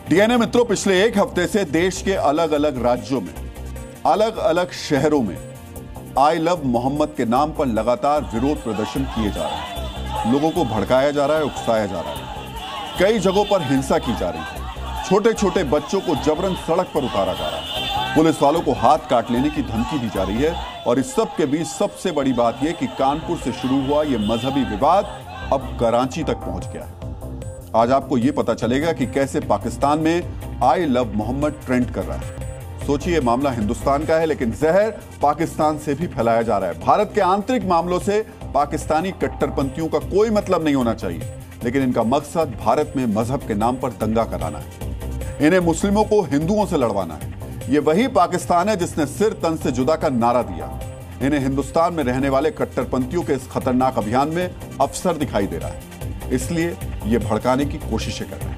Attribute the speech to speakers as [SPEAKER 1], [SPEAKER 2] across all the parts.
[SPEAKER 1] DNA मित्रों, पिछले एक हफ्ते से देश के अलग अलग राज्यों में, अलग अलग शहरों में आई लव मोहम्मद के नाम पर लगातार विरोध प्रदर्शन किए जा रहे हैं। लोगों को भड़काया जा रहा है, उकसाया जा रहा है। कई जगहों पर हिंसा की जा रही है। छोटे छोटे बच्चों को जबरन सड़क पर उतारा जा रहा है। पुलिस वालों को हाथ काट लेने की धमकी दी जा रही है। और इस सब के बीच सबसे बड़ी बात यह कि कानपुर से शुरू हुआ यह मजहबी विवाद अब कराची तक पहुंच गया है। आज आपको यह पता चलेगा कि कैसे पाकिस्तान में आई लव मोहम्मद ट्रेंड कर रहा है। सोचिए, मामला हिंदुस्तान का है, लेकिन जहर पाकिस्तान से भी फैलाया जा रहा है। भारत के आंतरिक मामलों से पाकिस्तानी कट्टरपंथियों का कोई मतलब नहीं होना चाहिए, लेकिन इनका मकसद भारत में मजहब के नाम पर दंगा कराना है। इन्हें मुस्लिमों को हिंदुओं से लड़वाना है। यह वही पाकिस्तान है जिसने सिर तन से जुदा का नारा दिया। इन्हें हिंदुस्तान में रहने वाले कट्टरपंथियों के इस खतरनाक अभियान में अवसर दिखाई दे रहा है, इसलिए ये भड़काने की कोशिशें कर रहे हैं।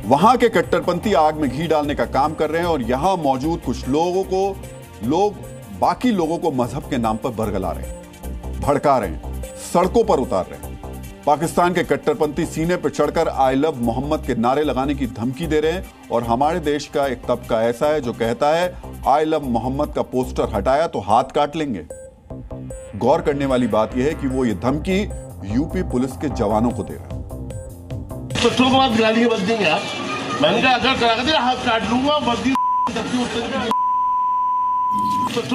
[SPEAKER 1] वहां के कट्टरपंथी आग में घी डालने का काम कर रहे हैं और यहां मौजूद कुछ लोग बाकी लोगों को मजहब के नाम पर बरगला रहे हैं, भड़का रहे हैं, सड़कों पर उतार रहे हैं। पाकिस्तान के कट्टरपंथी सीने पर चढ़कर आई लव मोहम्मद के नारे लगाने की धमकी दे रहे हैं। और हमारे देश का एक तबका ऐसा है जो कहता है आई लव मोहम्मद का पोस्टर हटाया तो हाथ काट लेंगे। गौर करने वाली बात यह है कि वो ये धमकी यूपी पुलिस के जवानों को दे रहा है।
[SPEAKER 2] बच्चों के बाद गिरा बच देंगे आप। मैंने कहा अगर करा के हाथ काट लूंगा, बच्चों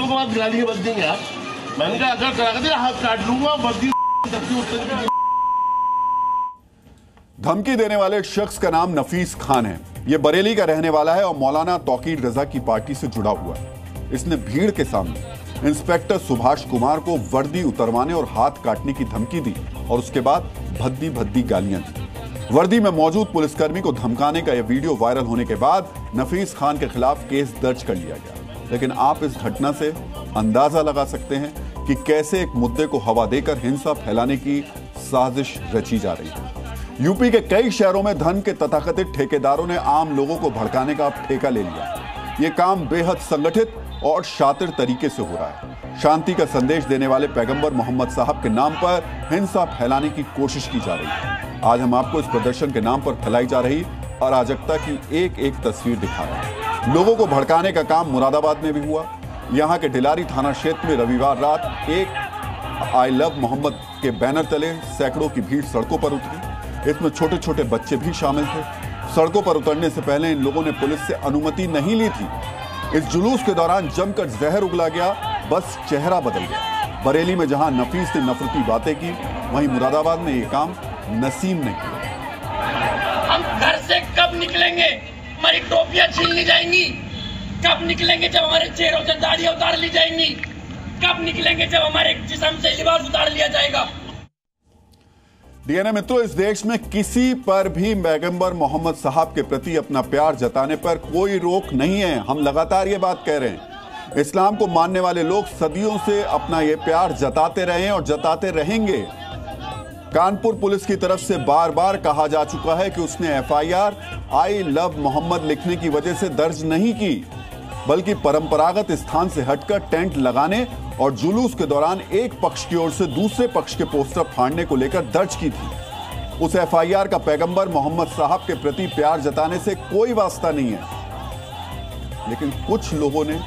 [SPEAKER 2] के बाद गिरा बच देंगे आप। मैंने कहा अगर करा के हाथ काट लूंगा,
[SPEAKER 1] धमकी देने वाले शख्स का नाम नफीस खान है। यह बरेली का रहने वाला है और मौलाना तौकीर रजा की पार्टी से जुड़ा हुआ है। इसने भीड़ के सामने इंस्पेक्टर सुभाष कुमार को वर्दी उतरवाने और हाथ काटने की धमकी दी और उसके बाद भद्दी भद्दी गालियां दी। वर्दी में मौजूद पुलिसकर्मी को धमकाने का यह वीडियो वायरल होने के बाद नफीस खान के खिलाफ केस दर्ज कर लिया गया। लेकिन आप इस घटना से अंदाजा लगा सकते हैं कि कैसे एक मुद्दे को हवा देकर हिंसा फैलाने की साजिश रची जा रही है। यूपी के कई शहरों में धन के तथाकथित ठेकेदारों ने आम लोगों को भड़काने का ठेका ले लिया। यह काम बेहद संगठित और शातिर तरीके से हो रहा है। शांति का संदेश देने वाले पैगंबर मोहम्मद साहब के नाम पर हिंसा फैलाने की कोशिश की जा रही है। आज हम आपको इस प्रदर्शन के नाम पर फैलाई जा रही अराजकता की एक एक तस्वीर दिखा रहे हैं। लोगों को भड़काने का काम मुरादाबाद में भी हुआ। यहां के डिलारी थाना क्षेत्र में रविवार रात एक आई लव मोहम्मद के बैनर तले सैकड़ों की भीड़ सड़कों पर उतरी। इसमें छोटे छोटे बच्चे भी शामिल थे। सड़कों पर उतरने से पहले इन लोगों ने पुलिस से अनुमति नहीं ली थी। इस जुलूस के दौरान जमकर जहर उगला गया, बस चेहरा बदल गया। बरेली में जहां नफीस ने नफरती बातें की, वहीं मुरादाबाद में यह काम नसीम ने किया।
[SPEAKER 3] हम घर से कब निकलेंगे? हमारी टोपियां छीन ली जाएंगी। कब निकलेंगे? जब हमारे चेहरों से दाढ़ियां उतार ली जाएंगी। कब निकलेंगे? जब हमारे जिस्म से लिबास उतार लिया जाएगा।
[SPEAKER 1] डीएनए मित्रों, इस देश में किसी पर भी पैगंबर मोहम्मद साहब के प्रति अपना प्यार जताने पर कोई रोक नहीं है। हम लगातार ये बात कह रहे हैं। इस्लाम को मानने वाले लोग सदियों से अपना ये प्यार जताते रहे हैं और जताते रहेंगे। कानपुर पुलिस की तरफ से बार बार कहा जा चुका है कि उसने एफआईआर आई लव मोहम्मद लिखने की वजह से दर्ज नहीं की, बल्कि परंपरागत स्थान से हटकर टेंट लगाने और जुलूस के दौरान एक पक्ष की ओर से दूसरे पक्ष के पोस्टर फाड़ने को लेकर दर्ज की थी। उस एफआईआर का पैगंबर मोहम्मद साहब के प्रति प्यार जताने से कोई वास्ता नहीं है। लेकिन कुछ लोगों ने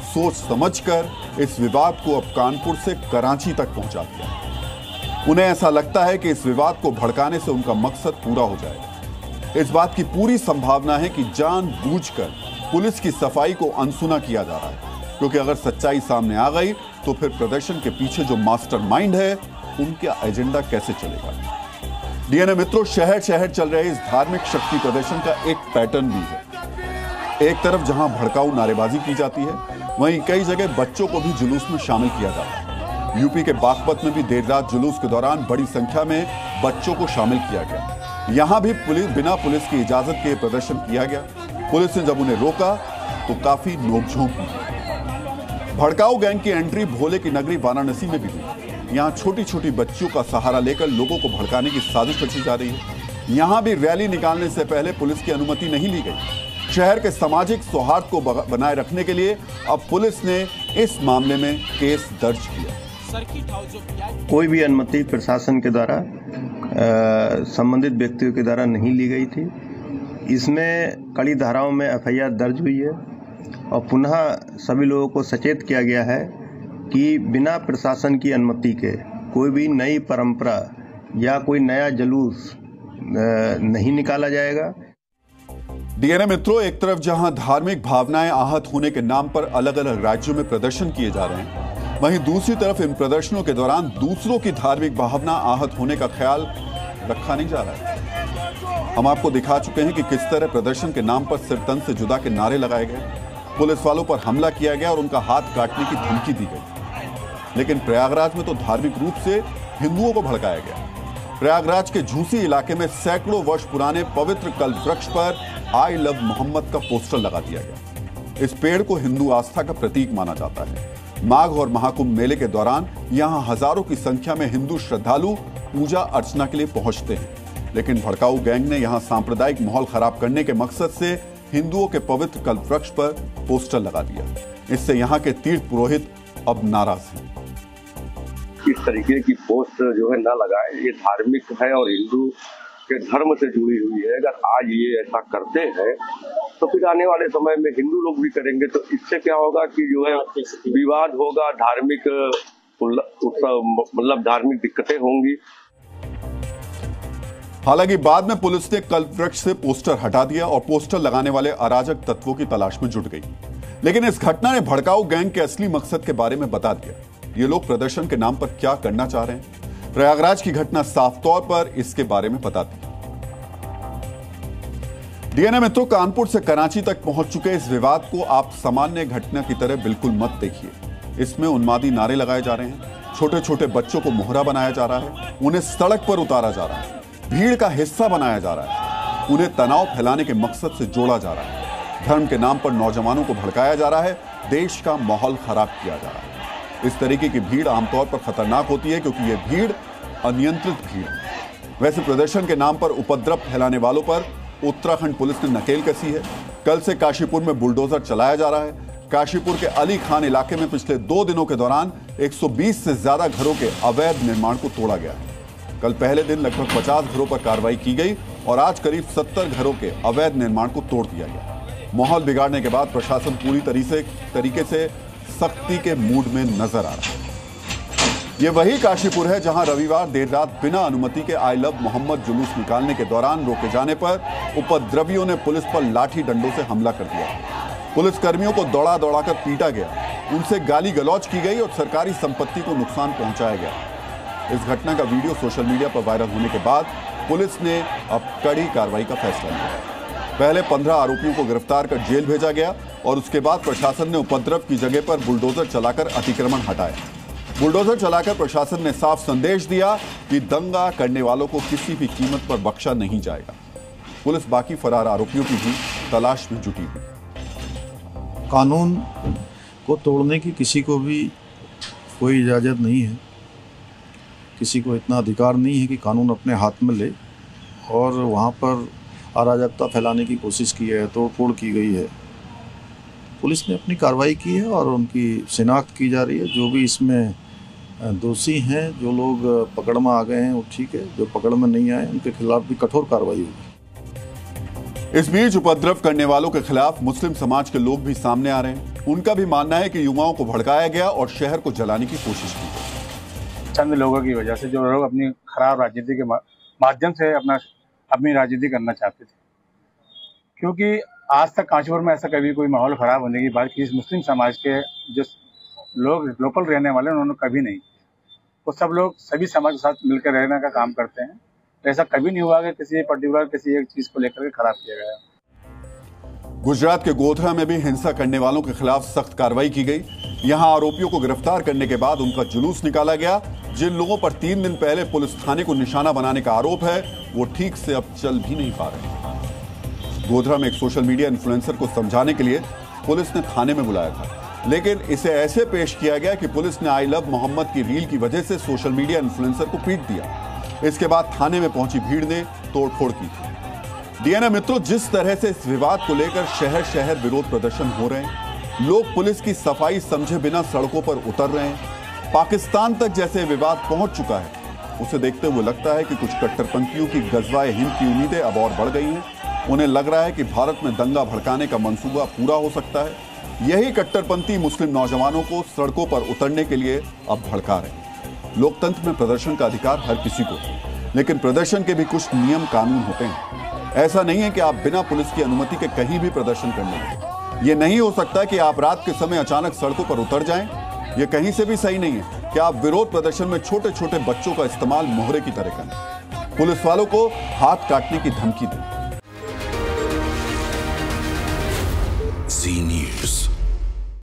[SPEAKER 1] सोच समझकर इस विवाद को अब कानपुर से कराची तक पहुंचा दिया। उन्हें ऐसा लगता है कि इस विवाद को भड़काने से उनका मकसद पूरा हो जाएगा। इस बात की पूरी संभावना है कि जानबूझकर पुलिस की सफाई को अनसुना किया जा रहा है, क्योंकि अगर सच्चाई सामने आ गई तो फिर प्रदर्शन के पीछे जो मास्टरमाइंड है उनका एजेंडा कैसे चलेगा। डीएनए मित्रों, शहर शहर चल रहे इस धार्मिक शक्ति प्रदर्शन का एक पैटर्न भी है। एक तरफ जहां भड़काऊ नारेबाजी की जाती है, वहीं कई जगह बच्चों को भी जुलूस में शामिल किया जाता है। यूपी के बागपत में भी देर रात जुलूस के दौरान बड़ी संख्या में बच्चों को शामिल किया गया। यहां भी बिना पुलिस की इजाजत के प्रदर्शन किया गया। पुलिस ने जब उन्हें रोका तो काफी नोकझोंक की। भड़काऊ गैंग की एंट्री भोले की नगरी वाराणसी में भी हुई। यहां छोटी छोटी बच्चियों का सहारा लेकर लोगों को भड़काने की साजिश रची जा रही है। यहां भी रैली निकालने से पहले पुलिस की अनुमति नहीं ली गई। शहर के सामाजिक सौहार्द को बनाए रखने के लिए अब पुलिस ने इस मामले में केस दर्ज किया।
[SPEAKER 4] कोई भी अनुमति प्रशासन के द्वारा संबंधित व्यक्तियों के द्वारा नहीं ली गई थी
[SPEAKER 5] इसमें कड़ी धाराओं में FIR दर्ज हुई है और पुनः सभी लोगों को सचेत किया गया है कि बिना प्रशासन की अनुमति के कोई भी नई परंपरा या कोई नया जुलूस नहीं निकाला जाएगा।
[SPEAKER 1] डीएनए मित्रों, एक तरफ जहां धार्मिक भावनाएं आहत होने के नाम पर अलग अलग राज्यों में प्रदर्शन किए जा रहे हैं, वहीं दूसरी तरफ इन प्रदर्शनों के दौरान दूसरों की धार्मिक भावना आहत होने का ख्याल रखा नहीं जा रहा है। हम आपको दिखा चुके हैं कि किस तरह प्रदर्शन के नाम पर सिर तन से जुदा के नारे लगाए गए, पुलिस वालों पर हमला किया गया और उनका हाथ काटने की धमकी दी गई। लेकिन प्रयागराज में तो धार्मिक रूप से हिंदुओं को भड़काया गया। प्रयागराज के झूसी इलाके में सैकड़ों वर्ष पुराने पवित्र कल्प वृक्ष पर आई लव मोहम्मद का पोस्टर लगा दिया गया। इस पेड़ को हिंदू आस्था का प्रतीक माना जाता है। माघ और महाकुंभ मेले के दौरान यहां हजारों की संख्या में हिंदू श्रद्धालु पूजा अर्चना के लिए पहुंचते हैं, लेकिन भड़काऊ गैंग ने यहां सांप्रदायिक माहौल खराब करने के मकसद से हिंदुओं के पवित्र कल्प वृक्ष पर पोस्टर लगा दिया। इससे यहां के तीर्थ पुरोहित अब नाराज हैं।
[SPEAKER 6] इस तरीके की पोस्ट जो है ना लगाए, ये धार्मिक है और हिंदू के धर्म से जुड़ी हुई है। अगर आज ये ऐसा करते हैं तो फिर आने वाले समय में हिंदू लोग भी करेंगे, तो इससे क्या होगा कि जो है विवाद होगा, धार्मिक मतलब धार्मिक दिक्कतें होंगी।
[SPEAKER 1] हालांकि बाद में पुलिस ने कल्प वृक्ष से पोस्टर हटा दिया और पोस्टर लगाने वाले अराजक तत्वों की तलाश में जुट गई। लेकिन इस घटना ने भड़काऊ गैंग के असली मकसद के बारे में बता दिया। ये लोग प्रदर्शन के नाम पर क्या करना चाह रहे हैं, प्रयागराज की घटना साफ तौर पर इसके बारे में बताती है। डीएनए मित्रों, कानपुर से कराची तक पहुंच चुके इस विवाद को आप सामान्य घटना की तरह बिल्कुल मत देखिए। इसमें उन्मादी नारे लगाए जा रहे हैं, छोटे छोटे बच्चों को मोहरा बनाया जा रहा है, उन्हें सड़क पर उतारा जा रहा है, भीड़ का हिस्सा बनाया जा रहा है, उन्हें तनाव फैलाने के मकसद से जोड़ा जा रहा है, धर्म के नाम पर नौजवानों को भड़काया जा रहा है, देश का माहौल खराब किया जा रहा है। इस तरीके की भीड़ आमतौर पर खतरनाक होती है क्योंकि यह भीड़ अनियंत्रित भीड़ है। वैसे प्रदर्शन के नाम पर उपद्रव फैलाने वालों पर उत्तराखंड पुलिस ने नकेल कसी है। कल से काशीपुर में बुलडोजर चलाया जा रहा है। काशीपुर के अली खान इलाके में पिछले 2 दिनों के दौरान 120 से ज्यादा घरों के अवैध निर्माण को तोड़ा गया है। कल पहले दिन लगभग 50 घरों पर कार्रवाई की गई और आज करीब 70 घरों के अवैध निर्माण को तोड़ दिया गया। माहौल बिगाड़ने के बाद प्रशासन पूरी तरीके से सख्ती के मूड में नजर आ रहा है। यह वही काशीपुर है जहां रविवार देर रात बिना अनुमति के आई लव मोहम्मद जुलूस निकालने के दौरान रोके जाने पर उपद्रवियों ने पुलिस पर लाठी डंडों से हमला कर दिया। पुलिस कर्मियों को दौड़ा दौड़ाकर पीटा गया, उनसे गाली गलौज की गई और सरकारी संपत्ति को नुकसान पहुंचाया गया। इस घटना का वीडियो सोशल मीडिया पर वायरल होने के बाद पुलिस ने अब कड़ी कार्रवाई का फैसला लिया। पहले 15 आरोपियों को गिरफ्तार कर जेल भेजा गया और उसके बाद प्रशासन ने उपद्रव की जगह पर बुलडोजर चलाकर अतिक्रमण हटाया। बुलडोजर चलाकर प्रशासन ने साफ संदेश दिया कि दंगा करने वालों को किसी भी कीमत पर बख्शा नहीं जाएगा। पुलिस बाकी फरार आरोपियों की भी तलाश में जुटी हुई।
[SPEAKER 7] कानून को तोड़ने की किसी को भी कोई इजाज़त नहीं है। किसी को इतना अधिकार नहीं है कि कानून अपने हाथ में ले और वहाँ पर अराजकता फैलाने की कोशिश की है, तोड़फोड़ की गई है। पुलिस ने अपनी कार्रवाई की है और उनकी शिनाख्त की जा रही है। जो भी इसमें दोषी हैं, जो लोग पकड़ में आ गए हैं वो ठीक है, जो पकड़ में नहीं आए उनके खिलाफ भी कठोर कार्रवाई होगी।
[SPEAKER 1] इस बीच उपद्रव करने वालों के खिलाफ मुस्लिम समाज के लोग भी सामने आ रहे हैं। उनका भी मानना है कि युवाओं को भड़काया गया और शहर को जलाने की कोशिश की गई।
[SPEAKER 8] चंद लोगों की वजह से जो लोग अपनी खराब राजनीति के माध्यम से अपनी राजनीति करना चाहते थे, क्योंकि आज तक काशीपुर में ऐसा कभी कोई माहौल खराब होने की बात किसी मुस्लिम समाज के जो लोग लोकल रहने वाले उन्होंने कभी नहीं। वो सब लोग सभी समाज के साथ मिलकर रहने का काम करते हैं। तो ऐसा कभी नहीं हुआ कि किसी पर्टिकुलर किसी एक चीज को लेकर के खराब किया गया।
[SPEAKER 1] गुजरात के गोधरा में भी हिंसा करने वालों के खिलाफ सख्त कार्रवाई की गई। यहां आरोपियों को गिरफ्तार करने के बाद उनका जुलूस निकाला गया। जिन लोगों पर 3 दिन पहले पुलिस थाने को निशाना बनाने का आरोप है वो ठीक से अब चल भी नहीं पा रहे। गोधरा में एक सोशल मीडिया इन्फ्लुएंसर को समझाने के लिए पुलिस ने थाने में बुलाया था, लेकिन इसे ऐसे पेश किया गया कि पुलिस ने आई लव मोहम्मद की रील की वजह से सोशल मीडिया इन्फ्लुएंसर को पीट दिया। इसके बाद थाने में पहुंची भीड़ ने तोड़फोड़ की। डीएनए मित्रों, जिस तरह से इस विवाद को लेकर शहर शहर विरोध प्रदर्शन हो रहे हैं, लोग पुलिस की सफाई समझे बिना सड़कों पर उतर रहे हैं, पाकिस्तान तक जैसे विवाद पहुंच चुका है, उसे देखते हुए लगता है कि कुछ कट्टरपंथियों की गजवाए हिंद की उम्मीदें अब और बढ़ गई हैं। उन्हें लग रहा है कि भारत में दंगा भड़काने का मंसूबा पूरा हो सकता है। यही कट्टरपंथी मुस्लिम नौजवानों को सड़कों पर उतरने के लिए अब भड़का रहे। लोकतंत्र में प्रदर्शन का अधिकार हर किसी को है, लेकिन प्रदर्शन के भी कुछ नियम कानून होते हैं। ऐसा नहीं है कि आप बिना पुलिस की अनुमति के कहीं भी प्रदर्शन कर लेंगे। ये नहीं हो सकता कि आप रात के समय अचानक सड़कों पर उतर जाएं। ये कहीं से भी सही नहीं है कि आप विरोध प्रदर्शन में छोटे छोटे बच्चों का इस्तेमाल मोहरे की तरह करें, पुलिस वालों को हाथ काटने की धमकी दें।